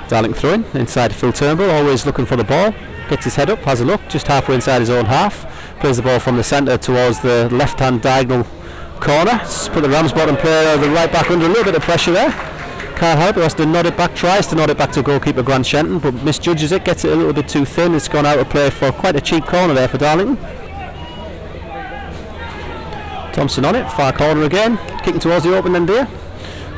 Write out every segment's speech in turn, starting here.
Darlington throwing inside Phil Turnbull, always looking for the ball. Gets his head up, has a look, just halfway inside his own half. Plays the ball from the centre towards the left-hand diagonal corner. Put the Ramsbottom player, the right back, under a little bit of pressure there. Can't help it, has to nod it back, tries to nod it back to goalkeeper Grant Shenton, but misjudges it, gets it a little bit too thin. It's gone out of play for quite a cheap corner there for Darlington. Thompson on it, far corner again, kicking towards the open end there.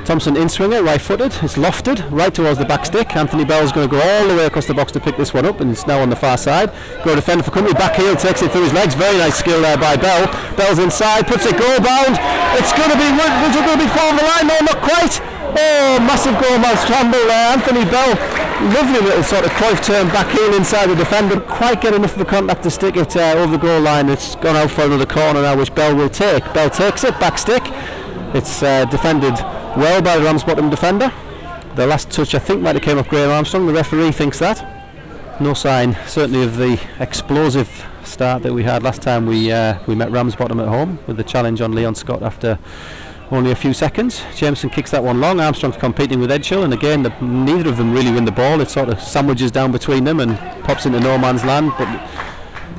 Thompson in swinger, right footed, it's lofted, right towards the back stick. Anthony Bell's going to go all the way across the box to pick this one up, and it's now on the far side. Go defender for company, back heel, takes it through his legs, very nice skill there by Bell. Bell's inside, puts it goal bound, it's going to be, is it going to be over the line? No, not quite. Oh, massive goal mouth scramble there, Anthony Bell, lovely little sort of Cruyff turn, back heel inside the defender, quite get enough of a contact to stick it over the goal line. It's gone out for another corner now, which Bell will take. Bell takes it, back stick, it's defended well by the Ramsbottom defender. The last touch I think might have came off Graham Armstrong, the referee thinks that. No sign certainly of the explosive start that we had last time we met Ramsbottom at home, with the challenge on Leon Scott after only a few seconds. Jameson kicks that one long, Armstrong's competing with Edgehill, and again neither of them really win the ball. It sort of sandwiches down between them and pops into no man's land, but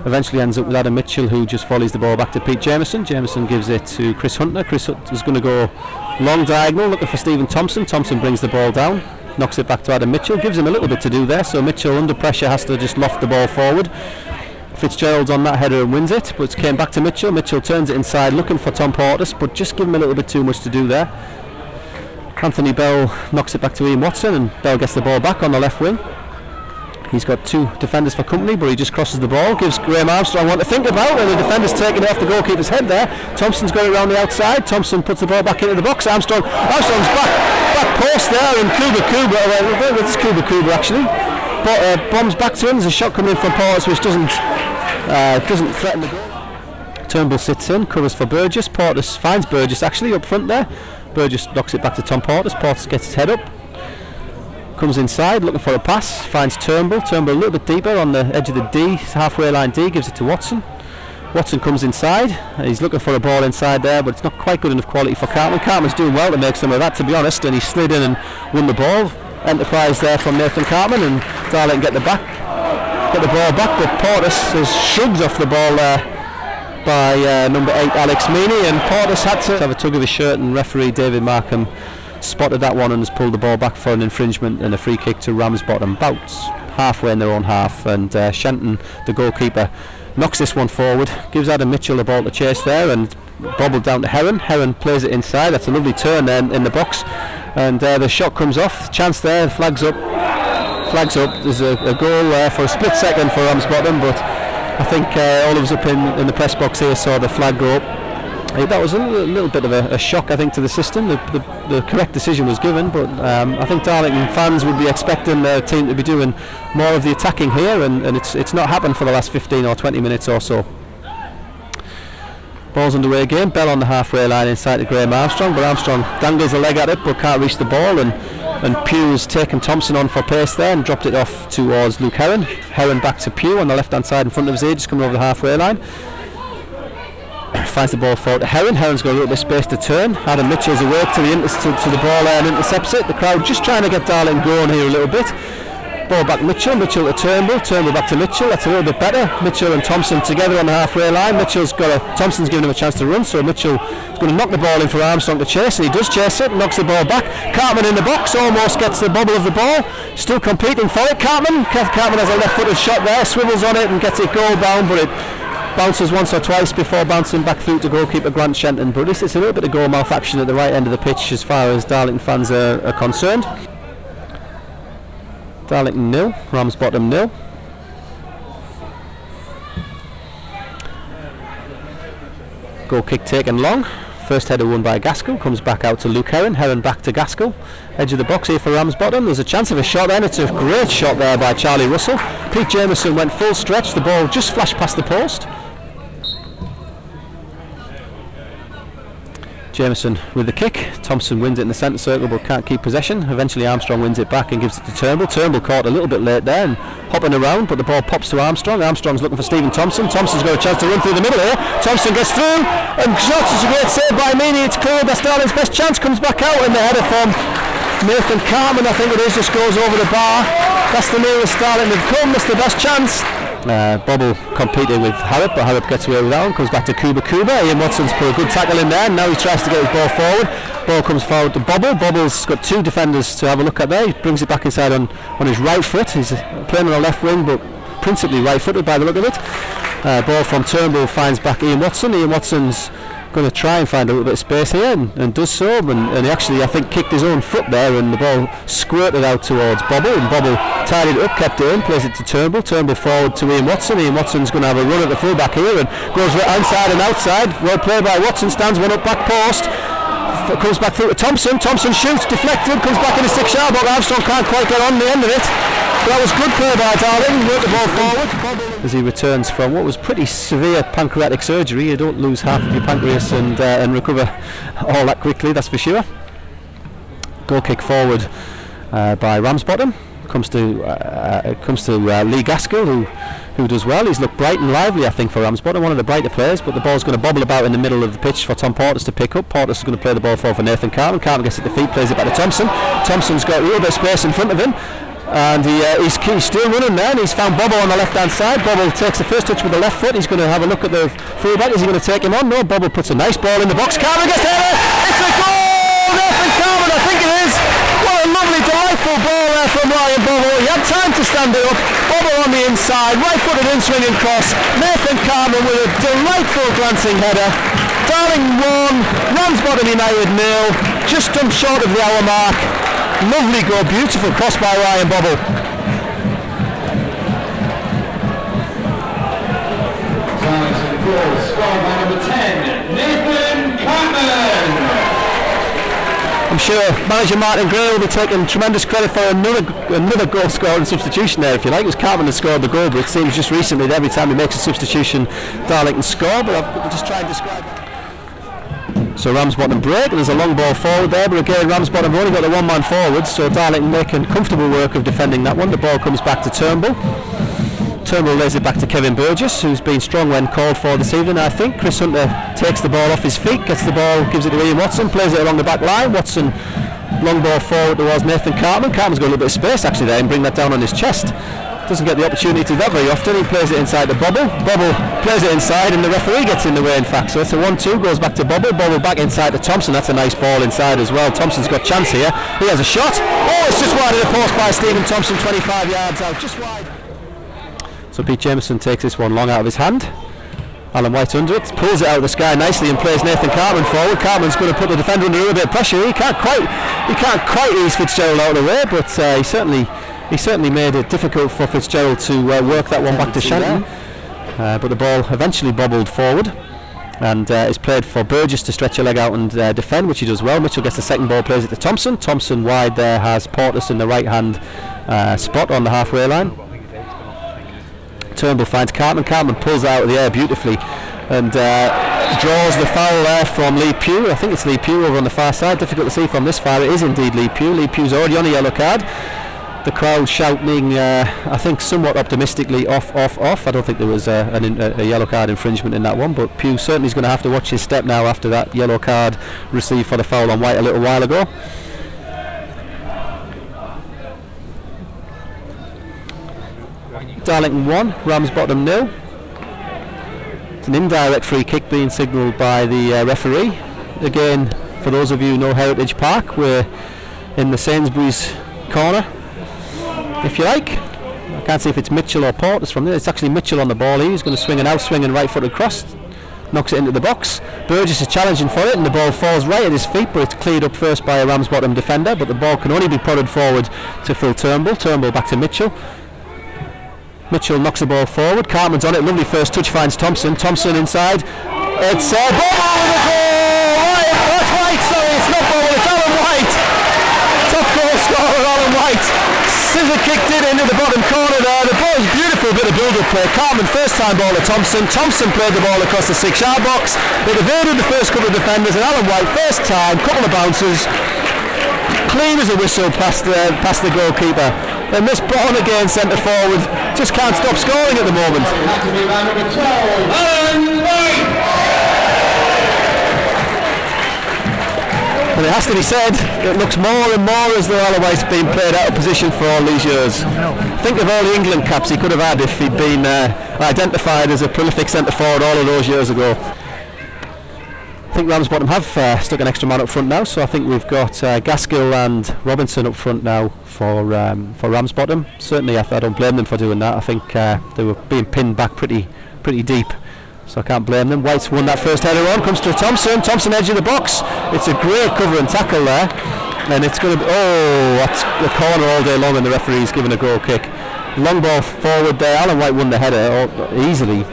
eventually ends up with Adam Mitchell, who just volleys the ball back to Pete Jameson. Jameson gives it to Chris Hunter. Chris Hunter's going to go long diagonal, looking for Stephen Thompson. Thompson brings the ball down, knocks it back to Adam Mitchell, gives him a little bit to do there, so Mitchell under pressure has to just loft the ball forward. Fitzgerald's on that header and wins it, but it came back to Mitchell. Mitchell turns it inside, looking for Tom Portis, but just give him a little bit too much to do there. Anthony Bell knocks it back to Ian Watson, and Bell gets the ball back on the left wing. He's got two defenders for company, but he just crosses the ball, gives Graham Armstrong one to think about, and the defender's taking it off the goalkeeper's head there. Thompson's got it around the outside. Thompson puts the ball back into the box. Armstrong's back post there, and it's Kuba actually, but bombs back to him. There's a shot coming in from Portis which doesn't threaten the goal. Turnbull sits in, covers for Burgess. Portis finds Burgess actually up front there. Burgess knocks it back to Tom Portis. Portis gets his head up, comes inside looking for a pass, finds Turnbull. Turnbull a little bit deeper on the edge of the D, halfway line D, gives it to Watson. Watson comes inside, he's looking for a ball inside there, but it's not quite good enough quality for Cartman. Cartman's doing well to make some of that, to be honest, and he slid in and won the ball. Enterprise there from Nathan Cartman, and Darlington get the ball back, but Portis shrugs off the ball there by number 8 Alex Meaney, and Portis had to have a tug of his shirt, and referee David Markham spotted that one and has pulled the ball back for an infringement and a free kick to Ramsbottom, about halfway in their own half. And Shenton, the goalkeeper, knocks this one forward, gives Adam Mitchell the ball to chase there, and bobbled down to Heron. Heron plays it inside. That's a lovely turn there in the box, and the shot comes off. Chance there, flags up. There's a goal there for a split second for Ramsbottom, but I think all of us up in the press box here saw the flag go up. That was a little bit of a shock, I think, to the system. The correct decision was given, but I think Darlington fans would be expecting their team to be doing more of the attacking here, and it's not happened for the last 15 or 20 minutes or so. Ball's underway again. Bell on the halfway line inside to Graham Armstrong, but Armstrong dangles a leg at it but can't reach the ball, and Pugh's taken Thompson on for pace there and dropped it off towards Luke Heron. Heron back to Pugh on the left hand side in front of his age, just coming over the halfway line. Finds the ball forward to Heron. Heron's got a little bit of space to turn. Adam Mitchell's awake to the ball there and intercepts it. The crowd just trying to get Darlington going here a little bit. Ball back Mitchell to Turnbull back to Mitchell. That's a little bit better. Mitchell and Thompson together on the halfway line. Thompson's giving him a chance to run, so Mitchell is going to knock the ball in for Armstrong to chase, and he does chase it, knocks the ball back. Cartman in the box, almost gets the bobble of the ball, still competing for it. Cartman has a left-footed shot there, swivels on it and gets it goal bound, but it bounces once or twice before bouncing back through to goalkeeper Grant Shenton. But it's a little bit of goal mouth action at the right end of the pitch as far as Darlington fans are concerned. Darlington 0, Ramsbottom 0. Goal kick taken long. First header won by Gaskell, comes back out to Luke Heron. Heron back to Gaskell. Edge of the box here for Ramsbottom. There's a chance of a shot then. It's a great shot there by Charlie Russell. Pete Jameson went full stretch. The ball just flashed past the post. Jameson with the kick. Thompson wins it in the centre circle but can't keep possession. Eventually Armstrong wins it back and gives it to Turnbull. Turnbull caught a little bit late there and hopping around, but the ball pops to Armstrong. Armstrong's looking for Stephen Thompson. Thompson's got a chance to run through the middle here. Thompson gets through and shots. It's a great save by Meaney. It's clear. That's Darlington's best chance. Comes back out, and the header from Nathan Cartman, I think it is, just goes over the bar. That's the nearest Darlington have come. That's the best chance. Bobble competing with Harrop, but Harrop gets away with that one. Comes back to Kuba. Ian Watson's put a good tackle in there. Now he tries to get his ball forward. Ball comes forward to Bobble. Bobble's got two defenders to have a look at there. He brings it back inside on his right foot. He's playing on the left wing, but principally right-footed by the look of it. Ball from Turnbull finds back Ian Watson. Ian Watson's going to try and find a little bit of space here and does so, and he actually, I think, kicked his own foot there, and the ball squirted out towards Bobble, and Bobble tidied it up, kept it in, plays it to Turnbull forward to Ian Watson. Ian Watson's going to have a run at the full back here and goes inside and outside. Well played by Watson, stands one up back post, comes back through to Thompson shoots, deflected, comes back in the 6-yard box. Armstrong can't quite get on the end of it. That was good play by Darlington, worked the ball forward. As he returns from what was pretty severe pancreatic surgery, you don't lose half of your pancreas and recover all that quickly, that's for sure. Goal kick forward by Ramsbottom. Comes to Lee Gaskell, who does well. He's looked bright and lively, I think, for Ramsbottom, one of the brighter players, but the ball's going to bobble about in the middle of the pitch for Tom Portis to pick up. Portis is going to play the ball forward for Nathan Cartman. Cartman gets it to feet, plays it back to Thompson. Thompson's got a little bit of space in front of him, and he's still running there, and he's found Bobble on the left hand side. Bobble takes the first touch with the left foot. He's going to have a look at the fullback. Is he going to take him on? No, Bobble puts a nice ball in the box. Cartman gets there. It's a goal! Nathan Cartman, I think it is. What a lovely, delightful ball there from Ryan Bobble. He had time to stand it up. Bobble on the inside, right-footed in swinging cross. Nathan Cartman with a delightful glancing header. Darling 1, Ramsbottom United 0, just short of the hour mark. Lovely goal, beautiful cross by Ryan Bobble. Darlington 4, scored by number 10, Nathan Cartman. I'm sure manager Martin Gray will be taking tremendous credit for another goal scoring substitution there, if you like. It was Cartman that scored the goal, but it seems just recently that every time he makes a substitution, Darlington score. But I'll just try and describe that. So Ramsbottom break, and there's a long ball forward there, but again Ramsbottom have only got the one-man forward, so Darlington making comfortable work of defending that one. The ball comes back to Turnbull. Turnbull lays it back to Kevin Burgess, who's been strong when called for this evening, I think. Chris Hunter takes the ball off his feet, gets the ball, gives it to Ian Watson, plays it along the back line. Watson, long ball forward towards Nathan Cartman. Cartman's got a little bit of space actually there and bring that down on his chest. Doesn't get the opportunity to do that very often. He plays it inside to Bobble. Bobble plays it inside and the referee gets in the way, in fact. So it's a 1-2, goes back to Bobble. Bobble back inside to Thompson. That's a nice ball inside as well. Thompson's got chance here. He has a shot. Oh, it's just wide of the post by Stephen Thompson, 25 yards out, just wide. So Pete Jameson takes this one long out of his hand. Alan White under it, pulls it out of the sky nicely and plays Nathan Cartman forward. Cartman's going to put the defender under a little bit of pressure. He can't quite ease Fitzgerald out of the way, but he certainly made it difficult for Fitzgerald to work that one back to Shannon. But the ball eventually bobbled forward, and is played for Burgess to stretch a leg out and defend, which he does well. Mitchell gets the second ball, plays it to Thompson. Thompson wide there has Portis in the right hand spot on the halfway line. Turnbull finds Cartman. Cartman pulls out of the air beautifully and draws the foul there from Lee Pugh. I think it's Lee Pugh over on the far side. Difficult to see from this far. It is indeed Lee Pugh. Lee Pugh's already on a yellow card. The crowd shouting, I think somewhat optimistically, off. I don't think there was a yellow card infringement in that one, but Pugh certainly is going to have to watch his step now after that yellow card received for the foul on White a little while ago. Darlington 1, Ramsbottom 0. It's an indirect free kick being signalled by the referee. Again, for those of you who know Heritage Park, we're in the Sainsbury's corner, if you like. I can't see if it's Mitchell or Portis from there. It's actually Mitchell on the ball here. He's going to swing an out-swinging right-footed cross. Knocks it into the box. Burgess is challenging for it and the ball falls right at his feet, but it's cleared up first by a Ramsbottom defender, but the ball can only be prodded forward to Phil Turnbull. Turnbull back to Mitchell. Mitchell knocks the ball forward. Cartman's on it. Lovely first touch, finds Thompson. Thompson inside. It's ball over the goal! That's White, sorry, it's not ball, it's Alan White. Top goal scorer, Alan White. Scissor kicked it into the bottom corner there. The ball is beautiful, bit of build-up play. Cartman first time ball to Thompson. Thompson played the ball across the 6-yard box. It evaded the first couple of defenders, and Alan White first time, couple of bounces, clean as a whistle past the goalkeeper. And this Brown again centre forward just can't stop scoring at the moment. And it has to be said, it looks more and more as though Alan White's been played out of position for all these years. Think of all the England caps he could have had if he'd been identified as a prolific centre forward all of those years ago. I think Ramsbottom have stuck an extra man up front now, so I think we've got Gaskill and Robinson up front now for Ramsbottom. Certainly I don't blame them for doing that. I think they were being pinned back pretty deep, so I can't blame them. White's won that first header on, comes to Thompson edge of the box. It's a great cover and tackle there, and it's going to be, that's the corner all day long, and the referee's given a goal kick. Long ball forward there. Alan White won the header easily.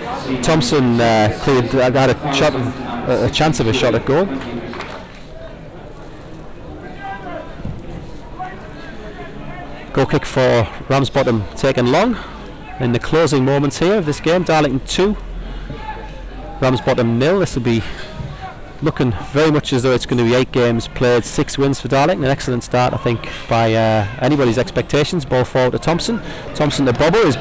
Thompson cleared, had a chance of a shot at goal. Goal kick for Ramsbottom taken long in the closing moments here of this game. Darlington 2, Ramsbottom 0. This will be looking very much as though it's going to be 8 games played, 6 wins for Darlington. An excellent start, I think, by anybody's expectations. Ball forward to Thompson. Thompson to Bobble. It's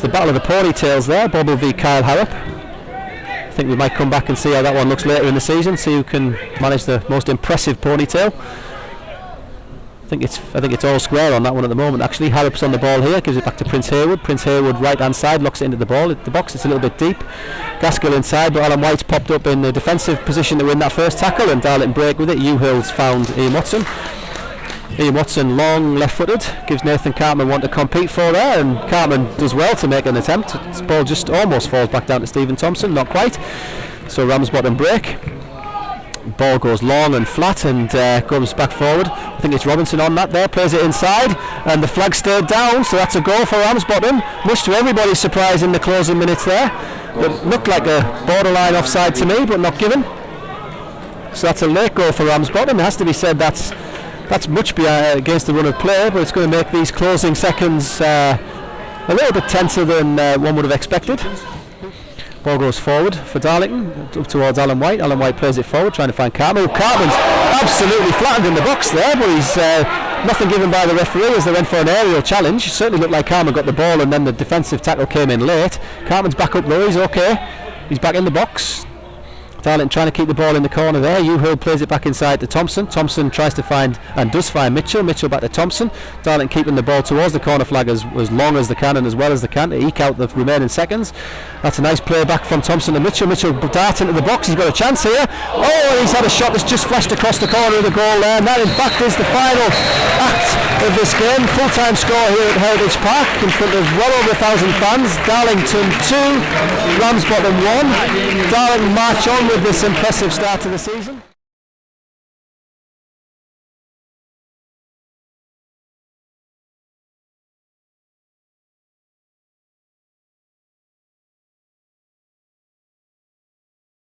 the battle of the ponytails there. Bobble v Kyle Harrop. I think we might come back and see how that one looks later in the season. See who can manage the most impressive ponytail. I think it's all square on that one at the moment. Actually, Harrop's on the ball here, gives it back to Prince Haywood. Prince Haywood right hand side, locks it into the box. It's a little bit deep. Gaskill inside, but Alan White's popped up in the defensive position to win that first tackle, and Darlington break with it. Hill's found Ian Watson. Ian Watson, long left-footed, gives Nathan Cartman one to compete for there, and Cartman does well to make an attempt. This ball just almost falls back down to Stephen Thompson, not quite. So Ramsbottom break. Ball goes long and flat and comes back forward. I think it's Robinson on that there, plays it inside, and the flag stayed down, so that's a goal for Ramsbottom, much to everybody's surprise in the closing minutes there. It looked like a borderline offside to me, but not given. So that's a late goal for Ramsbottom. It has to be said that's much against the run of play, but it's going to make these closing seconds a little bit tenser than one would have expected. Ball goes forward for Darlington, up towards Alan White. Alan White plays it forward, trying to find Cartman. Cartman's absolutely flattened in the box there, but he's nothing given by the referee as they went for an aerial challenge. It certainly looked like Cartman got the ball, and then the defensive tackle came in late. Cartman's back up though, he's okay. He's back in the box. Darlington trying to keep the ball in the corner there. Hill plays it back inside to Thompson. Thompson tries to find and does find Mitchell. Mitchell back to Thompson. Darlington keeping the ball towards the corner flag as long as they can and as well as they can to eke out the remaining seconds. That's a nice play back from Thompson to Mitchell. Mitchell darts into the box. He's got a chance here. Oh, he's had a shot that's just flashed across the corner of the goal there. And that in fact is the final act of this game. Full-time score here at Heritage Park in front of well over 1,000 fans. Darlington 2, Ramsbottom 1. Darlington march on with this impressive start to the season.